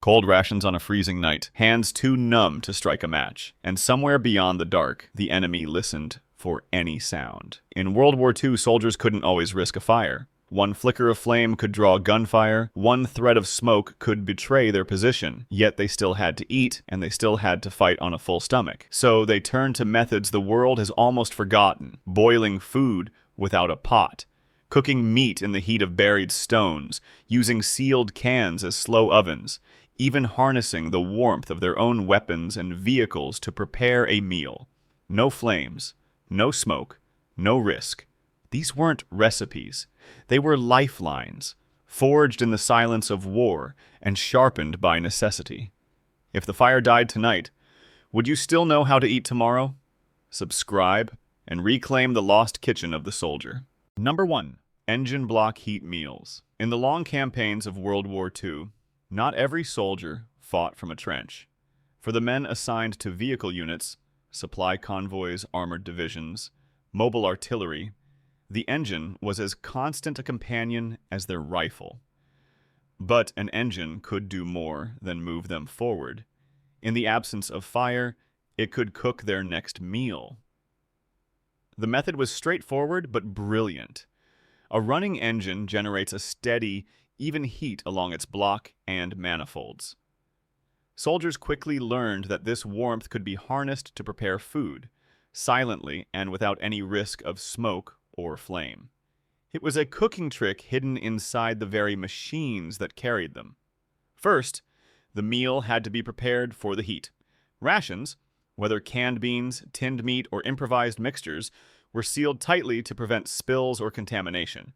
Cold rations on a freezing night, hands too numb to strike a match, and somewhere beyond the dark, the enemy listened for any sound. In World War II, soldiers couldn't always risk a fire. One flicker of flame could draw gunfire, one thread of smoke could betray their position, yet they still had to eat, and they still had to fight on a full stomach. So they turned to methods the world has almost forgotten: boiling food without a pot, cooking meat in the heat of buried stones, using sealed cans as slow ovens, even harnessing the warmth of their own weapons and vehicles to prepare a meal. No flames, no smoke, no risk. These weren't recipes. They were lifelines, forged in the silence of war and sharpened by necessity. If the fire died tonight, would you still know how to eat tomorrow? Subscribe and reclaim the lost kitchen of the soldier. Number 1. Engine block heat meals. In the long campaigns of World War II, not every soldier fought from a trench. For the men assigned to vehicle units, supply convoys, armored divisions, mobile artillery, the engine was as constant a companion as their rifle. But an engine could do more than move them forward. In the absence of fire, it could cook their next meal. The method was straightforward but brilliant. A running engine generates a steady, even heat along its block and manifolds. Soldiers quickly learned that this warmth could be harnessed to prepare food, silently and without any risk of smoke or flame. It was a cooking trick hidden inside the very machines that carried them. First, the meal had to be prepared for the heat. Rations, whether canned beans, tinned meat, or improvised mixtures, were sealed tightly to prevent spills or contamination.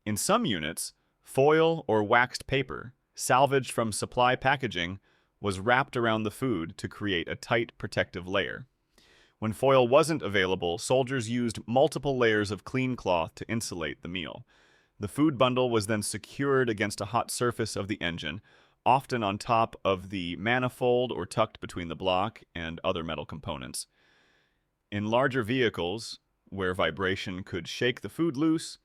In some units, foil or waxed paper, salvaged from supply packaging, was wrapped around the food to create a tight protective layer. When foil wasn't available, soldiers used multiple layers of clean cloth to insulate the meal. The food bundle was then secured against a hot surface of the engine, often on top of the manifold or tucked between the block and other metal components. In larger vehicles, where vibration could shake the food loose,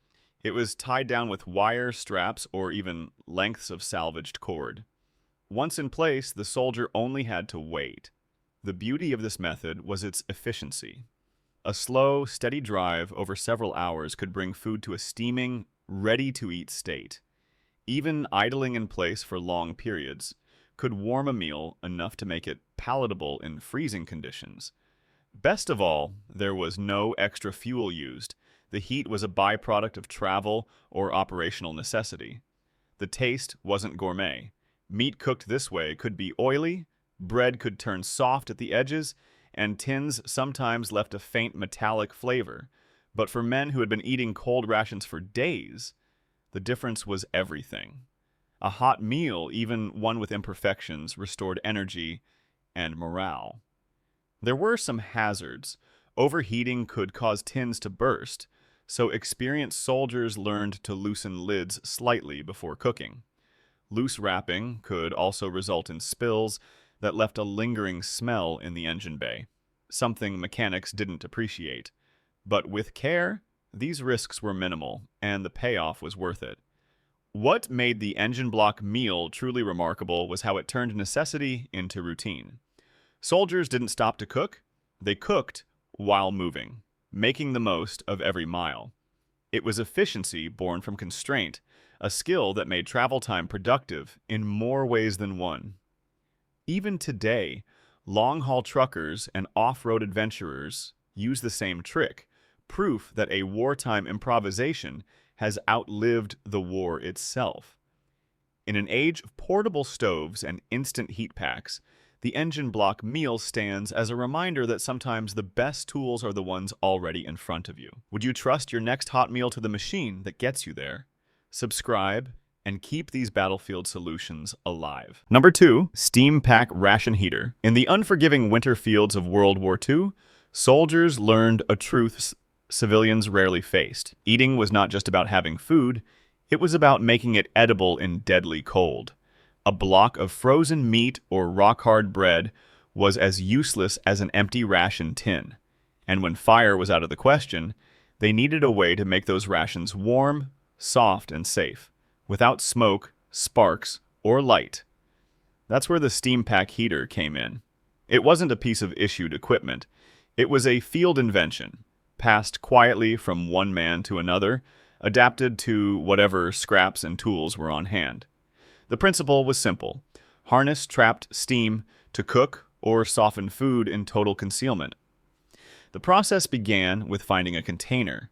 it was tied down with wire straps or even lengths of salvaged cord. Once in place, the soldier only had to wait. The beauty of this method was its efficiency. A slow, steady drive over several hours could bring food to a steaming, ready-to-eat state. Even idling in place for long periods could warm a meal enough to make it palatable in freezing conditions. Best of all, there was no extra fuel used. The heat was a byproduct of travel or operational necessity. The taste wasn't gourmet. Meat cooked this way could be oily, bread could turn soft at the edges, and tins sometimes left a faint metallic flavor. But for men who had been eating cold rations for days, the difference was everything. A hot meal, even one with imperfections, restored energy and morale. There were some hazards. Overheating could cause tins to burst, so experienced soldiers learned to loosen lids slightly before cooking. Loose wrapping could also result in spills that left a lingering smell in the engine bay, something mechanics didn't appreciate. But with care, these risks were minimal, and the payoff was worth it. What made the engine block meal truly remarkable was how it turned necessity into routine. Soldiers didn't stop to cook, they cooked while moving, making the most of every mile. It was efficiency born from constraint, a skill that made travel time productive in more ways than one. Even today, long-haul truckers and off-road adventurers use the same trick, proof that a wartime improvisation has outlived the war itself. In an age of portable stoves and instant heat packs, the engine block meal stands as a reminder that sometimes the best tools are the ones already in front of you. Would you trust your next hot meal to the machine that gets you there? Subscribe and keep these battlefield solutions alive. Number 2, Steampack ration heater. In the unforgiving winter fields of World War II, soldiers learned a truth civilians rarely faced. Eating was not just about having food, it was about making it edible in deadly cold. A block of frozen meat or rock-hard bread was as useless as an empty ration tin. And when fire was out of the question, they needed a way to make those rations warm, soft, and safe, without smoke, sparks, or light. That's where the Steampack heater came in. It wasn't a piece of issued equipment. It was a field invention, passed quietly from one man to another, adapted to whatever scraps and tools were on hand. The principle was simple. Harness trapped steam to cook or soften food in total concealment. The process began with finding a container.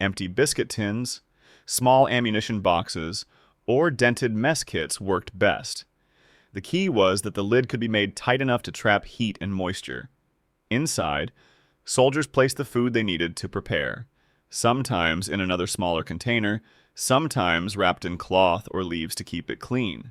Empty biscuit tins, small ammunition boxes, or dented mess kits worked best. The key was that the lid could be made tight enough to trap heat and moisture. Inside, soldiers placed the food they needed to prepare, sometimes in another smaller container, sometimes wrapped in cloth or leaves to keep it clean.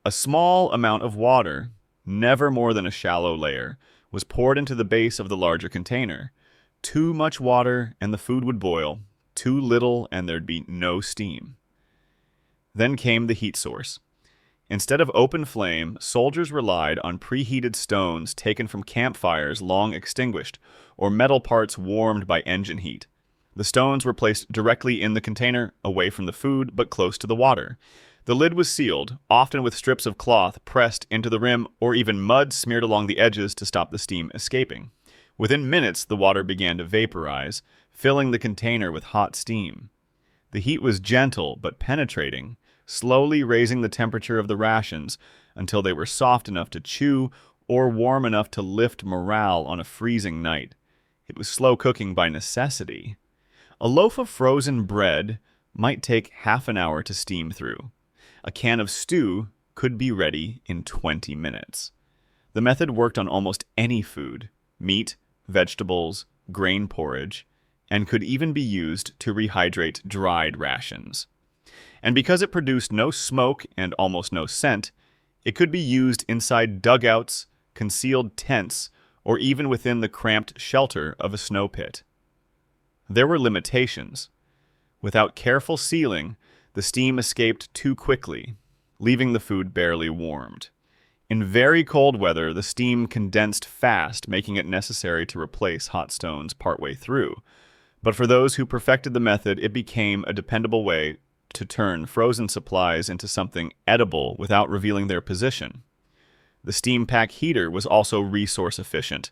A small amount of water, never more than a shallow layer, was poured into the base of the larger container. Too much water and the food would boil, too little and there'd be no steam. Then came the heat source. Instead of open flame, soldiers relied on preheated stones taken from campfires long extinguished, or metal parts warmed by engine heat. The stones were placed directly in the container, away from the food, but close to the water. The lid was sealed, often with strips of cloth pressed into the rim or even mud smeared along the edges to stop the steam escaping. Within minutes, the water began to vaporize, filling the container with hot steam. The heat was gentle but penetrating, slowly raising the temperature of the rations until they were soft enough to chew or warm enough to lift morale on a freezing night. It was slow cooking by necessity. A loaf of frozen bread might take half an hour to steam through. A can of stew could be ready in 20 minutes. The method worked on almost any food, meat, vegetables, grain porridge, and could even be used to rehydrate dried rations. And because it produced no smoke and almost no scent, it could be used inside dugouts, concealed tents, or even within the cramped shelter of a snow pit. There were limitations. Without careful sealing, the steam escaped too quickly, leaving the food barely warmed. In very cold weather, the steam condensed fast, making it necessary to replace hot stones partway through. But for those who perfected the method, it became a dependable way to turn frozen supplies into something edible without revealing their position. The Steampack heater was also resource efficient.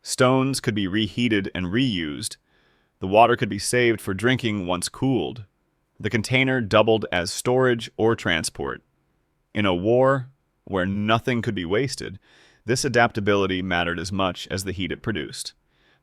Stones could be reheated and reused. The water could be saved for drinking once cooled. The container doubled as storage or transport. In a war where nothing could be wasted, this adaptability mattered as much as the heat it produced.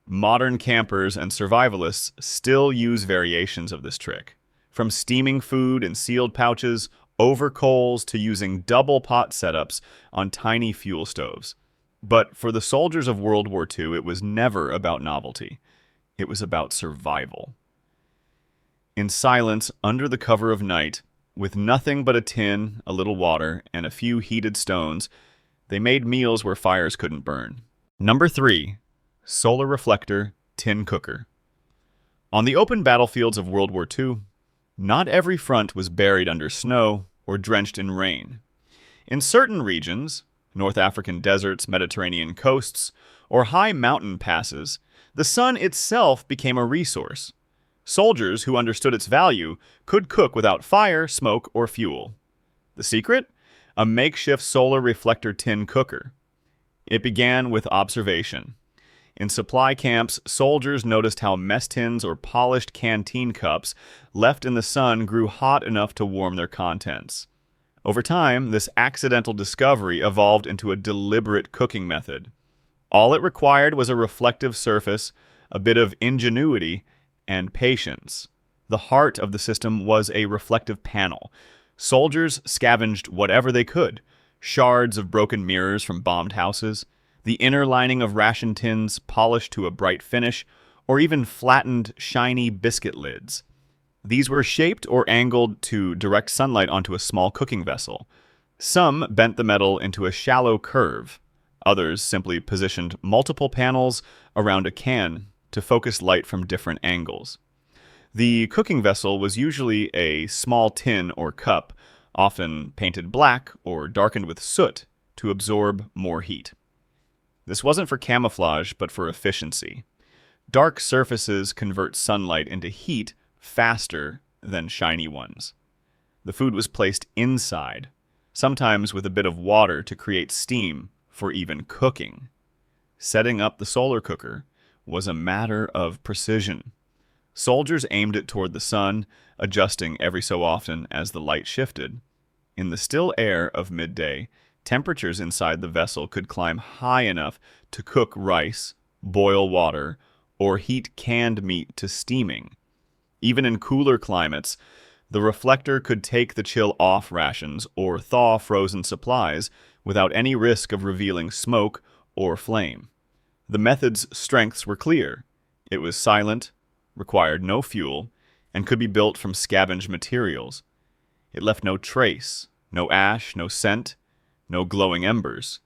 Modern campers and survivalists still use variations of this trick, from steaming food in sealed pouches over coals to using double pot setups on tiny fuel stoves. But for the soldiers of World War II, it was never about novelty. It was about survival. In silence, under the cover of night, with nothing but a tin, a little water, and a few heated stones, they made meals where fires couldn't burn. Number 3. Solar reflector, tin cooker. On the open battlefields of World War II, not every front was buried under snow or drenched in rain. In certain regions, North African deserts, Mediterranean coasts, or high mountain passes, the sun itself became a resource. Soldiers who understood its value could cook without fire, smoke, or fuel. The secret? A makeshift solar reflector tin cooker. It began with observation. In supply camps, soldiers noticed how mess tins or polished canteen cups left in the sun grew hot enough to warm their contents. Over time, this accidental discovery evolved into a deliberate cooking method. All it required was a reflective surface, a bit of ingenuity, and patience. The heart of the system was a reflective panel. Soldiers scavenged whatever they could: shards of broken mirrors from bombed houses, the inner lining of ration tins polished to a bright finish, or even flattened, shiny biscuit lids. These were shaped or angled to direct sunlight onto a small cooking vessel. Some bent the metal into a shallow curve. Others simply positioned multiple panels around a can to focus light from different angles. The cooking vessel was usually a small tin or cup, often painted black or darkened with soot to absorb more heat. This wasn't for camouflage, but for efficiency. Dark surfaces convert sunlight into heat faster than shiny ones. The food was placed inside. sometimes with a bit of water to create steam for even cooking. Setting up the solar cooker was a matter of precision. Soldiers aimed it toward the sun, adjusting every so often as the light shifted. In the still air of midday, temperatures inside the vessel could climb high enough to cook rice, boil water, or heat canned meat to steaming. Even in cooler climates, the reflector could take the chill off rations or thaw frozen supplies without any risk of revealing smoke or flame. The method's strengths were clear. It was silent, required no fuel, and could be built from scavenged materials. It left no trace, no ash, no scent, no glowing embers.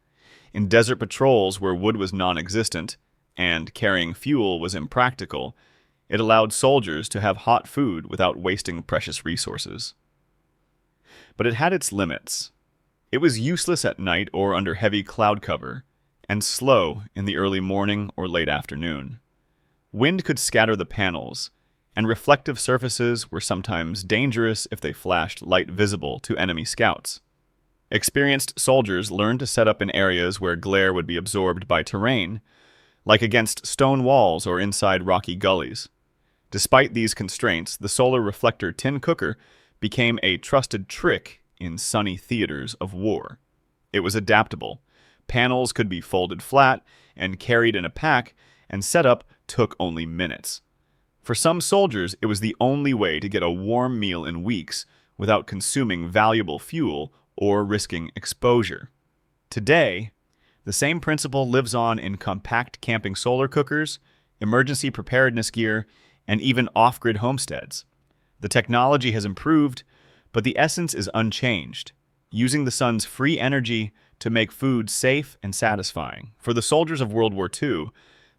In desert patrols where wood was non-existent and carrying fuel was impractical, it allowed soldiers to have hot food without wasting precious resources. But it had its limits. It was useless at night or under heavy cloud cover, and slow in the early morning or late afternoon. Wind could scatter the panels, and reflective surfaces were sometimes dangerous if they flashed light visible to enemy scouts. Experienced soldiers learned to set up in areas where glare would be absorbed by terrain, like against stone walls or inside rocky gullies. Despite these constraints, the solar reflector tin cooker became a trusted trick in sunny theaters of war. It was adaptable. Panels could be folded flat and carried in a pack, and setup took only minutes. For some soldiers, it was the only way to get a warm meal in weeks without consuming valuable fuel or risking exposure. Today, the same principle lives on in compact camping solar cookers, emergency preparedness gear, and even off-grid homesteads. The technology has improved, but the essence is unchanged, using the sun's free energy to make food safe and satisfying. For the soldiers of World War II,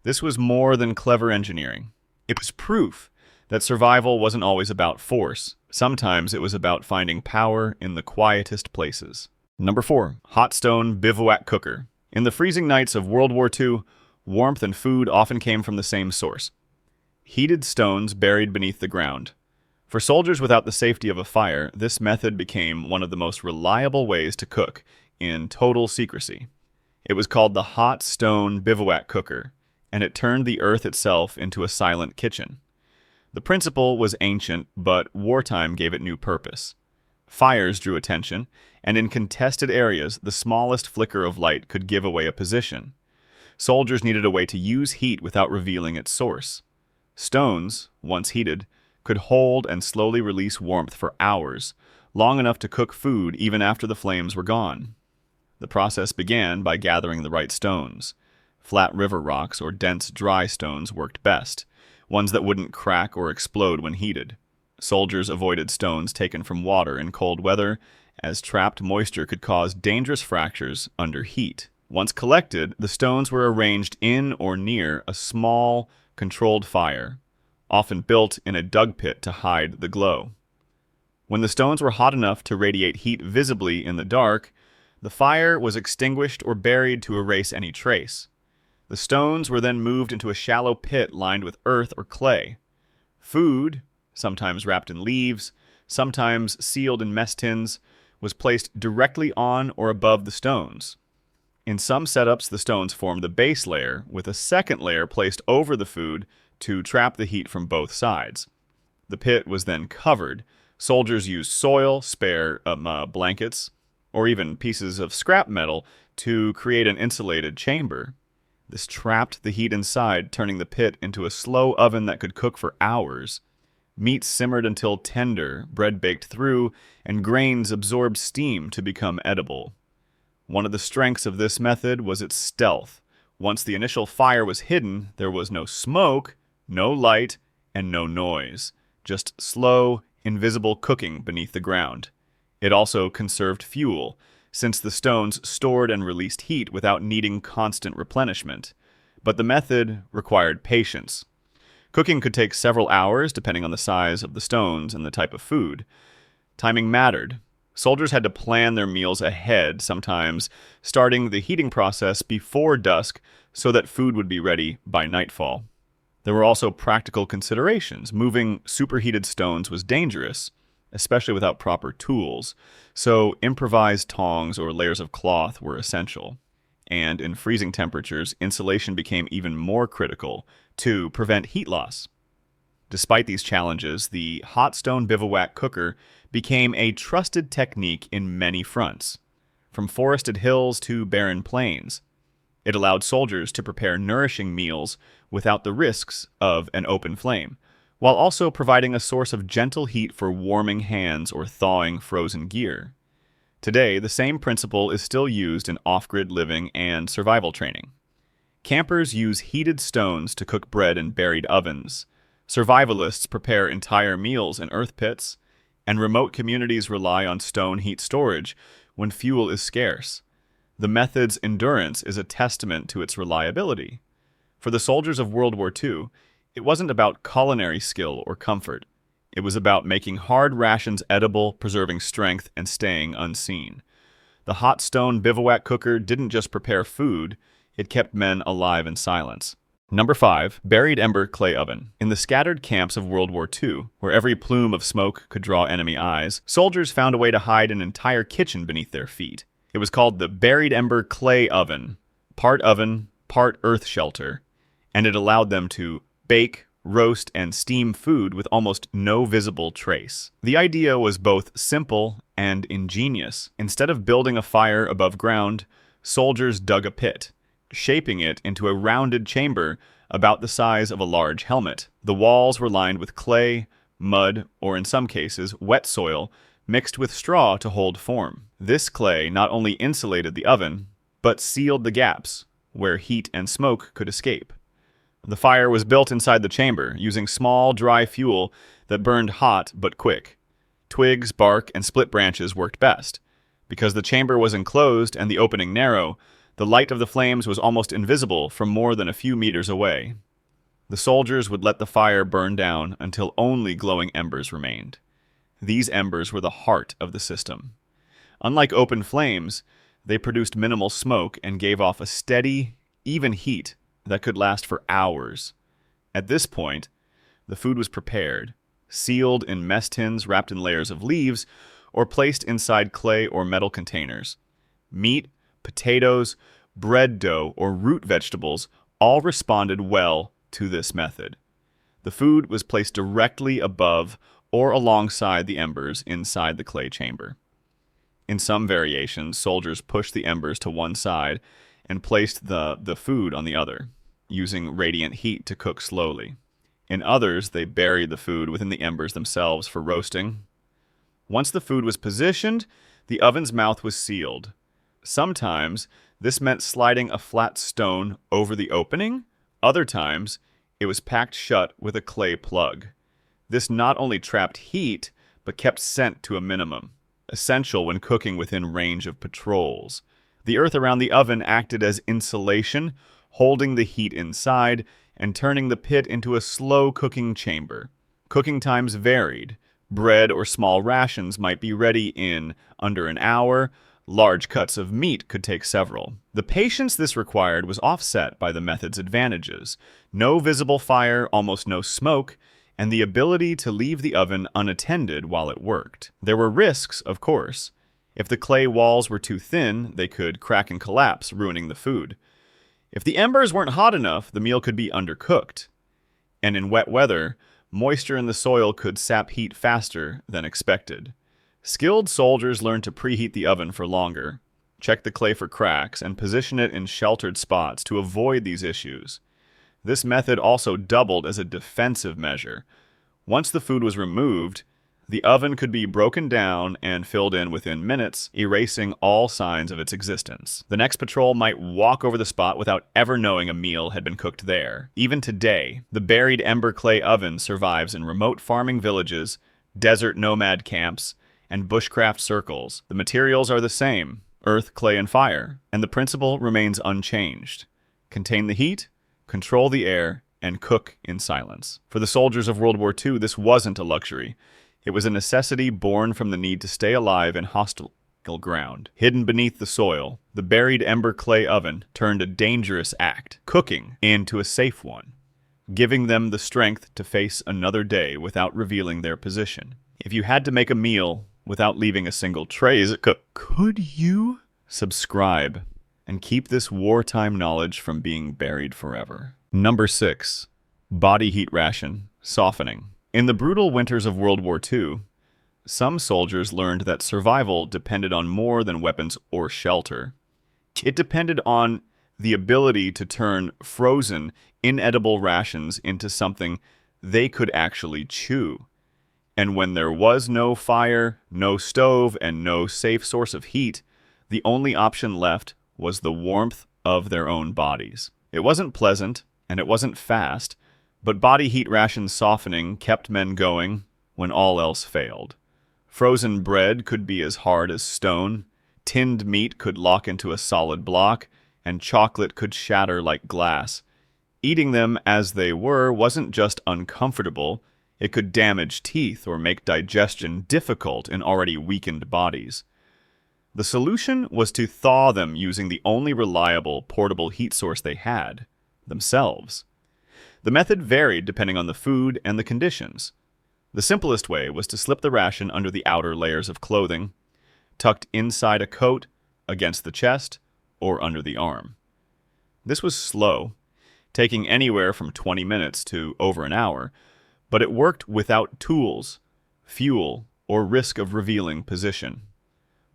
this was more than clever engineering. It was proof that survival wasn't always about force. Sometimes it was about finding power in the quietest places. Number 4. Hot stone bivouac cooker. In the freezing nights of World War II, warmth and food often came from the same source: heated stones buried beneath the ground. For soldiers without the safety of a fire, this method became one of the most reliable ways to cook in total secrecy. It was called the hot stone bivouac cooker, and it turned the earth itself into a silent kitchen. The principle was ancient, but wartime gave it new purpose. Fires drew attention, and in contested areas, the smallest flicker of light could give away a position. Soldiers needed a way to use heat without revealing its source. Stones, once heated, could hold and slowly release warmth for hours, long enough to cook food even after the flames were gone. The process began by gathering the right stones. Flat river rocks or dense dry stones worked best, ones that wouldn't crack or explode when heated. Soldiers avoided stones taken from water in cold weather, as trapped moisture could cause dangerous fractures under heat. Once collected, the stones were arranged in or near a small, controlled fire, often built in a dug pit to hide the glow. When the stones were hot enough to radiate heat visibly in the dark, the fire was extinguished or buried to erase any trace. The stones were then moved into a shallow pit lined with earth or clay. Food, sometimes wrapped in leaves, sometimes sealed in mess tins, was placed directly on or above the stones. In some setups, the stones formed the base layer, with a second layer placed over the food to trap the heat from both sides. The pit was then covered. Soldiers used soil, spare blankets, or even pieces of scrap metal to create an insulated chamber. This trapped the heat inside, turning the pit into a slow oven that could cook for hours. Meat simmered until tender, bread baked through, and grains absorbed steam to become edible. One of the strengths of this method was its stealth. Once the initial fire was hidden, there was no smoke, no light, and no noise. Just slow, invisible cooking beneath the ground. It also conserved fuel, since the stones stored and released heat without needing constant replenishment. But the method required patience. Cooking could take several hours, depending on the size of the stones and the type of food. Timing mattered. Soldiers had to plan their meals ahead, sometimes starting the heating process before dusk so that food would be ready by nightfall. There were also practical considerations. Moving superheated stones was dangerous, especially without proper tools, so improvised tongs or layers of cloth were essential. And in freezing temperatures, insulation became even more critical to prevent heat loss. Despite these challenges, the hot stone bivouac cooker became a trusted technique in many fronts, from forested hills to barren plains. It allowed soldiers to prepare nourishing meals without the risks of an open flame, while also providing a source of gentle heat for warming hands or thawing frozen gear. Today, the same principle is still used in off-grid living and survival training. Campers use heated stones to cook bread in buried ovens. Survivalists prepare entire meals in earth pits, and remote communities rely on stone heat storage when fuel is scarce. The method's endurance is a testament to its reliability. For the soldiers of World War II, it wasn't about culinary skill or comfort. It was about making hard rations edible, preserving strength, and staying unseen. The hot stone bivouac cooker didn't just prepare food, it kept men alive in silence. Number 5. Buried ember clay oven. In the scattered camps of World War II, where every plume of smoke could draw enemy eyes, soldiers found a way to hide an entire kitchen beneath their feet. It was called the buried ember clay oven, part earth shelter, and it allowed them to bake, roast, and steam food with almost no visible trace. The idea was both simple and ingenious. Instead of building a fire above ground, soldiers dug a pit, shaping it into a rounded chamber about the size of a large helmet. The walls were lined with clay, mud, or in some cases, wet soil, mixed with straw to hold form. This clay not only insulated the oven, but sealed the gaps where heat and smoke could escape. The fire was built inside the chamber, using small, dry fuel that burned hot but quick. Twigs, bark, and split branches worked best. Because the chamber was enclosed and the opening narrow, the light of the flames was almost invisible from more than a few meters away. The soldiers would let the fire burn down until only glowing embers remained. These embers were the heart of the system. Unlike open flames, they produced minimal smoke and gave off a steady, even heat that could last for hours. At this point, the food was prepared, sealed in mess tins wrapped in layers of leaves, or placed inside clay or metal containers. Meat, potatoes, bread dough, or root vegetables all responded well to this method. The food was placed directly above or alongside the embers inside the clay chamber. In some variations, soldiers pushed the embers to one side and placed the food on the other, using radiant heat to cook slowly. In others, they buried the food within the embers themselves for roasting. Once the food was positioned, the oven's mouth was sealed. Sometimes, this meant sliding a flat stone over the opening. Other times, it was packed shut with a clay plug. This not only trapped heat, but kept scent to a minimum, essential when cooking within range of patrols. The earth around the oven acted as insulation, holding the heat inside and turning the pit into a slow cooking chamber. Cooking times varied. Bread or small rations might be ready in under an hour. Large cuts of meat could take several. The patience this required was offset by the method's advantages: no visible fire, almost no smoke, and the ability to leave the oven unattended while it worked. There were risks, of course. If the clay walls were too thin, they could crack and collapse, ruining the food. If the embers weren't hot enough, the meal could be undercooked. And in wet weather, moisture in the soil could sap heat faster than expected. Skilled soldiers learned to preheat the oven for longer, check the clay for cracks, and position it in sheltered spots to avoid these issues. This method also doubled as a defensive measure. Once the food was removed, the oven could be broken down and filled in within minutes, erasing all signs of its existence. The next patrol might walk over the spot without ever knowing a meal had been cooked there. Even today, the buried ember clay oven survives in remote farming villages, desert nomad camps, and bushcraft circles. The materials are the same: earth, clay, and fire, and the principle remains unchanged. Contain the heat, control the air, and cook in silence. For the soldiers of World War II, this wasn't a luxury. It was a necessity born from the need to stay alive in hostile ground. Hidden beneath the soil, the buried ember clay oven turned a dangerous act, cooking, into a safe one, giving them the strength to face another day without revealing their position. If you had to make a meal without leaving a single trace, could you? Subscribe and keep this wartime knowledge from being buried forever. Number 6. Body heat ration, softening. In the brutal winters of World War II, some soldiers learned that survival depended on more than weapons or shelter. It depended on the ability to turn frozen, inedible rations into something they could actually chew. And when there was no fire, no stove, and no safe source of heat, the only option left was the warmth of their own bodies. It wasn't pleasant, and it wasn't fast, but body heat ration softening kept men going when all else failed. Frozen bread could be as hard as stone, tinned meat could lock into a solid block, and chocolate could shatter like glass. Eating them as they were wasn't just uncomfortable, it could damage teeth or make digestion difficult in already weakened bodies. The solution was to thaw them using the only reliable portable heat source they had, themselves. The method varied depending on the food and the conditions. The simplest way was to slip the ration under the outer layers of clothing, tucked inside a coat, against the chest, or under the arm. This was slow, taking anywhere from 20 minutes to over an hour, but it worked without tools, fuel, or risk of revealing position.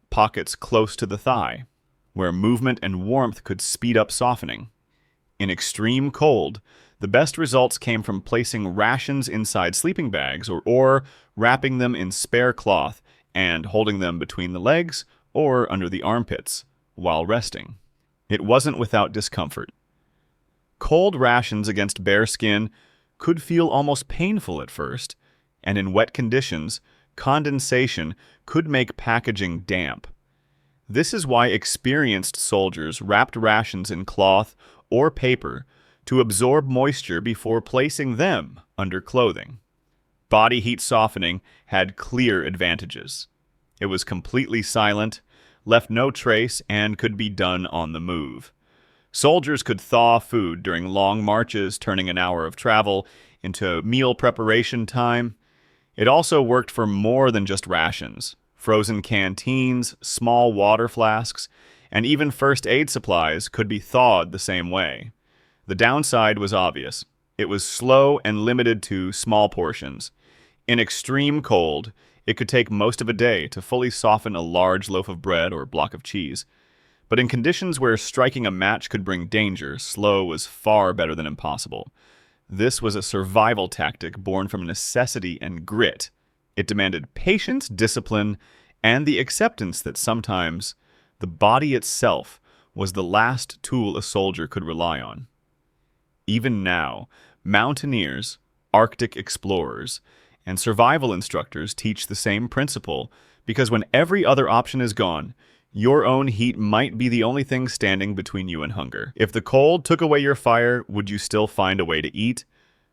Pockets close to the thigh, where movement and warmth could speed up softening. In extreme cold, the best results came from placing rations inside sleeping bags or wrapping them in spare cloth and holding them between the legs or under the armpits while resting. It wasn't without discomfort. Cold rations against bare skin could feel almost painful at first, and in wet conditions, condensation could make packaging damp. This is why experienced soldiers wrapped rations in cloth or paper to absorb moisture before placing them under clothing. Body heat softening had clear advantages. It was completely silent, left no trace, and could be done on the move. Soldiers could thaw food during long marches, turning an hour of travel into meal preparation time. It also worked for more than just rations. Frozen canteens, small water flasks, and even first aid supplies could be thawed the same way. The downside was obvious. It was slow and limited to small portions. In extreme cold, it could take most of a day to fully soften a large loaf of bread or block of cheese. But in conditions where striking a match could bring danger, slow was far better than impossible. This was a survival tactic born from necessity and grit. It demanded patience, discipline, and the acceptance that sometimes the body itself was the last tool a soldier could rely on. Even now, mountaineers, Arctic explorers, and survival instructors teach the same principle because when every other option is gone, your own heat might be the only thing standing between you and hunger. If the cold took away your fire, would you still find a way to eat?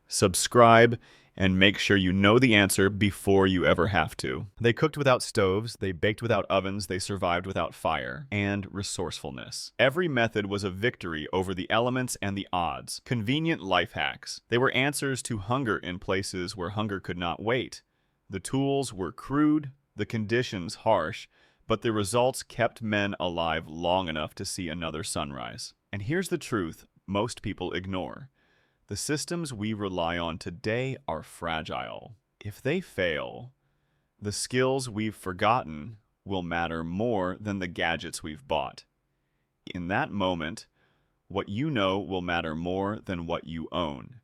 Subscribe and make sure you know the answer before you ever have to. They cooked without stoves, they baked without ovens, they survived without fire, and resourcefulness. Every method was a victory over the elements and the odds. Convenient life hacks. They were answers to hunger in places where hunger could not wait. The tools were crude, the conditions harsh, but the results kept men alive long enough to see another sunrise. And here's the truth most people ignore. The systems we rely on today are fragile. If they fail, the skills we've forgotten will matter more than the gadgets we've bought. In that moment, what you know will matter more than what you own.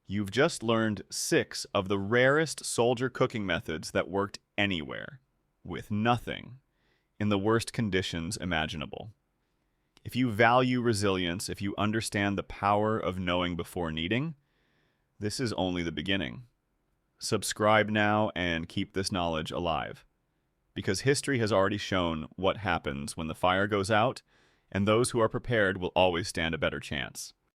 You've just learned 6 of the rarest soldier cooking methods that worked anywhere, with nothing, in the worst conditions imaginable. If you value resilience, if you understand the power of knowing before needing, this is only the beginning. Subscribe now and keep this knowledge alive, because history has already shown what happens when the fire goes out, and those who are prepared will always stand a better chance.